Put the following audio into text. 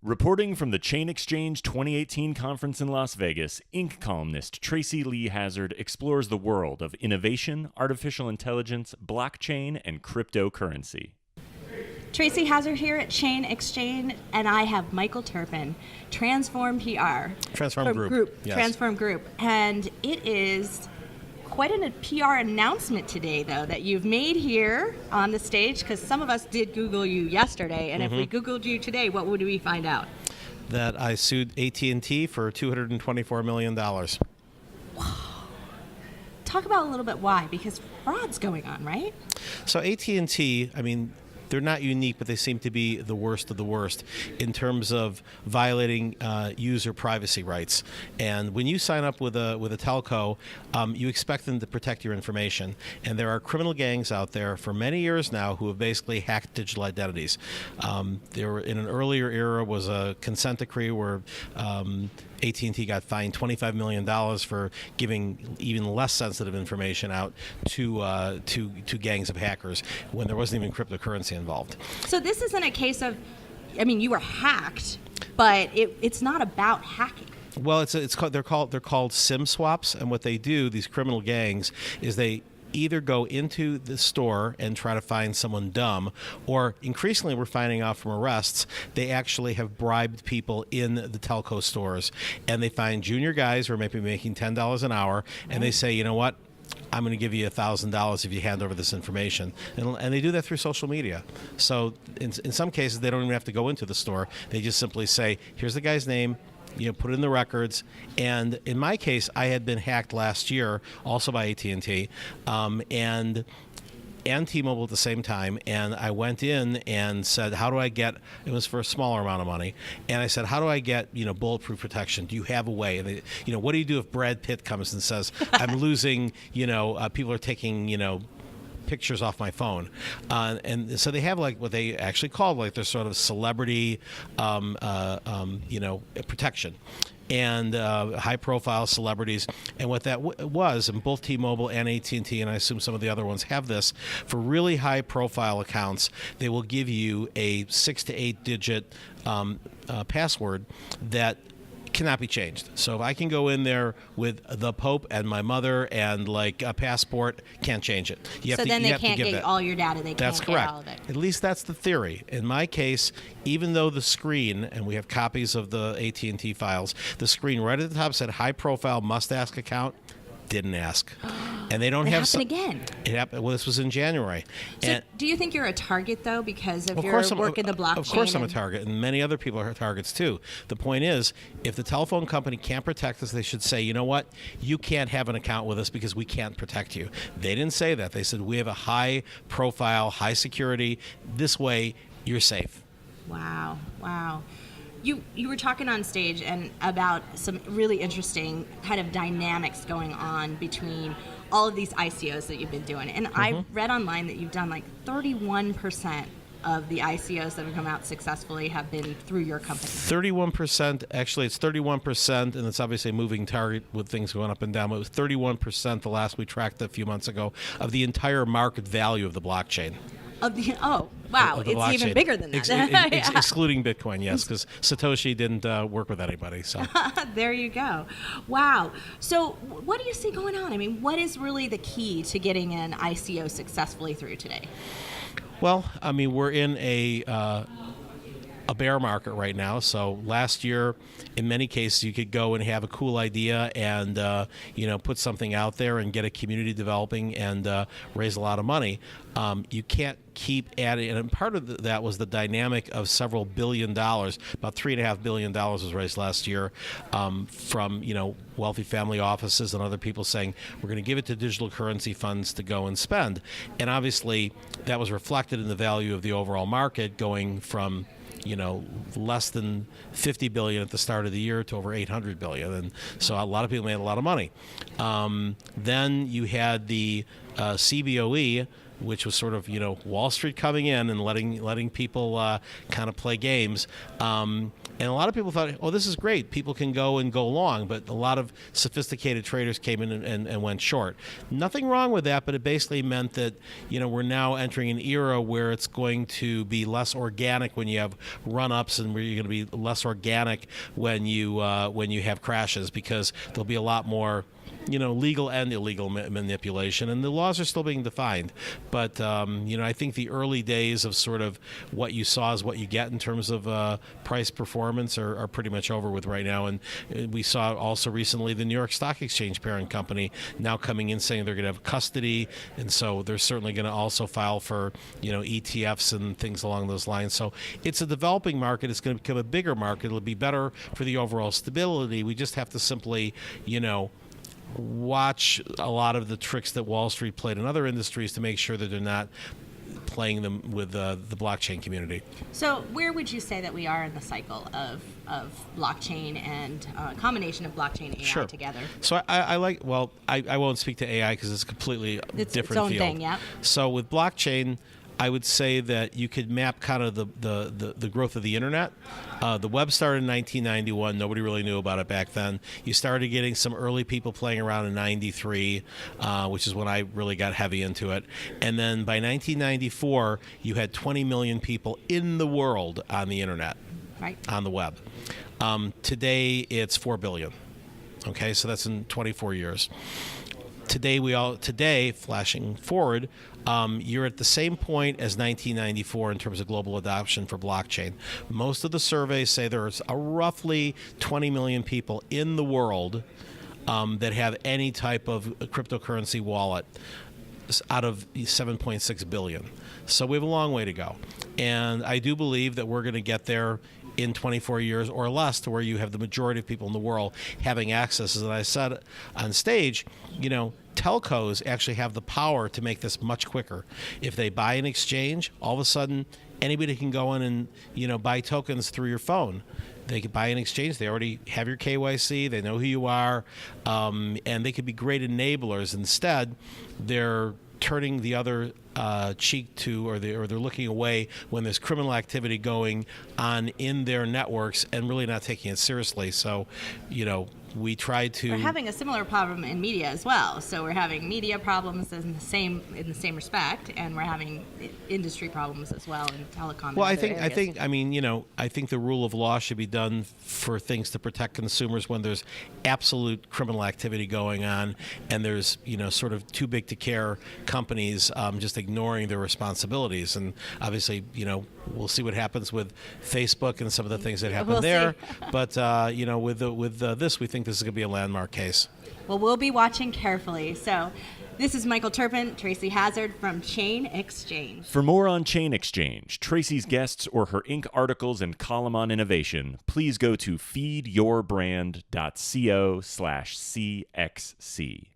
Reporting from the Chain Exchange 2018 conference in Las Vegas, Inc. columnist Tracy Leigh Hazzard explores the world of innovation, artificial intelligence, blockchain, and cryptocurrency. Tracy Hazzard here at Chain Exchange, and I have Michael Terpin, Transform PR. Transform Group. Yes. Transform Group. And it is quite a PR announcement today, though, that you've made here on the stage, because some of us did Google you yesterday, and if we Googled you today, what would we find out? That I sued AT&T for $224 million. Wow. Talk about a little bit why, because fraud's going on, right? So AT&T, I mean, they're not unique, but they seem to be the worst of the worst in terms of violating user privacy rights. And when you sign up with a telco, you expect them to protect your information. And there are criminal gangs out there for many years now who have basically hacked digital identities. There were, in an earlier era, was a consent decree where AT&T got fined $25 million for giving even less sensitive information out to gangs of hackers when there wasn't even cryptocurrency involved. So this isn't a case of, I mean, you were hacked, but it's not about hacking. Well, they're called SIM swaps, and what they do, these criminal gangs, is they either go into the store and try to find someone dumb, or increasingly we're finding out from arrests, they actually have bribed people in the telco stores, and they find junior guys who are maybe making $10 an hour, and they say, you know what, I'm going to give you $1,000 if you hand over this information. And they do that through social media. So in some cases, they don't even have to go into the store. They just simply say, here's the guy's name, put it in the records. And in my case, I had been hacked last year, also by AT&T, and T-Mobile at the same time, and I went in and said, how do I get, it was for a smaller amount of money, and I said, how do I get, bulletproof protection? Do you have a way? And they, what do you do if Brad Pitt comes and says, I'm losing, people are taking, pictures off my phone, and so they have what they actually call their sort of celebrity, protection, and high-profile celebrities. And what that was, and both T-Mobile and AT&T, and I assume some of the other ones have this, for really high-profile accounts, they will give you a 6 to 8 digit password that cannot be changed. So if I can go in there with the Pope and my mother and a passport, can't change it. They can't get all your data. That's correct. Get all of it. At least that's the theory. In my case, even though the screen, and we have copies of the AT&T files, the screen right at the top said high profile must ask account, didn't ask. And they don't it have happened again. It happened. Well, this was in January. So do you think you're a target, though, because of your work in the blockchain? Of course I'm a target, and many other people are targets, too. The point is, if the telephone company can't protect us, they should say, you know what, you can't have an account with us because we can't protect you. They didn't say that. They said, we have a high profile, high security. This way, you're safe. Wow. You were talking on stage and about some really interesting kind of dynamics going on between all of these ICOs that you've been doing. And I read online that you've done 31% of the ICOs that have come out successfully have been through your company. 31%, actually it's 31%, and it's obviously a moving target with things going up and down, but it was 31% the last we tracked a few months ago of the entire market value of the blockchain. Wow, it's even bigger than that. Excluding Bitcoin, yes, because Satoshi didn't work with anybody. So there you go. Wow. So what do you see going on? I mean, what is really the key to getting an ICO successfully through today? Well, I mean, we're in a bear market right now. So last year, in many cases, you could go and have a cool idea and put something out there and get a community developing and raise a lot of money. You can't keep adding, and part of that was the dynamic of several $1 billion. About $3.5 billion was raised last year from wealthy family offices and other people saying we're going to give it to digital currency funds to go and spend. And obviously, that was reflected in the value of the overall market going from less than 50 billion at the start of the year to over 800 billion, and so a lot of people made a lot of money. Then you had the CBOE which was sort of, Wall Street coming in and letting people kind of play games. And a lot of people thought, oh, this is great. People can go long, but a lot of sophisticated traders came in and went short. Nothing wrong with that, but it basically meant that, we're now entering an era where it's going to be less organic when you have run-ups, and where you're going to be less organic when you have crashes, because there'll be a lot more legal and illegal manipulation, and the laws are still being defined. But, I think the early days of sort of what you saw is what you get in terms of price performance are pretty much over with right now. And we saw also recently the New York Stock Exchange parent company now coming in saying they're going to have custody, and so they're certainly going to also file for, ETFs and things along those lines. So it's a developing market. It's going to become a bigger market. It'll be better for the overall stability. We just have to simply, watch a lot of the tricks that Wall Street played in other industries to make sure that they're not playing them with the blockchain community. So where would you say that we are in the cycle of blockchain and a combination of blockchain and AI together? So I won't speak to AI because it's a completely different its own field. Thing, yeah. So with blockchain, I would say that you could map kind of the growth of the internet. The web started in 1991. Nobody really knew about it back then. You started getting some early people playing around in 93, which is when I really got heavy into it. And then by 1994, you had 20 million people in the world on the internet, right, on the web. Today, it's 4 billion. Okay, so that's in 24 years. Today, flashing forward, you're at the same point as 1994 in terms of global adoption for blockchain. Most of the surveys say there's roughly 20 million people in the world that have any type of cryptocurrency wallet out of 7.6 billion. So we have a long way to go. And I do believe that we're going to get there in 24 years or less, to where you have the majority of people in the world having access. As I said on stage, telcos actually have the power to make this much quicker. If they buy an exchange, all of a sudden anybody can go in and buy tokens through your phone. They could buy an exchange. They already have your KYC. They know who you are, and they could be great enablers. Instead, they're turning the other cheek to, or they're looking away when there's criminal activity going on in their networks, and really not taking it seriously. So, we try to. We're having a similar problem in media as well. So we're having media problems in the same respect, and we're having industry problems as well in telecom. Well, I think the rule of law should be done for things to protect consumers when there's absolute criminal activity going on, and there's sort of too big to care companies just ignoring their responsibilities. And obviously, we'll see what happens with Facebook and some of the things that happen there. But with this, we think this is going to be a landmark case. Well, we'll be watching carefully. So this is Michael Terpin, Tracy Hazzard from Chain Exchange. For more on Chain Exchange, Tracy's guests, or her Inc. articles and column on innovation, please go to feedyourbrand.co/CXC.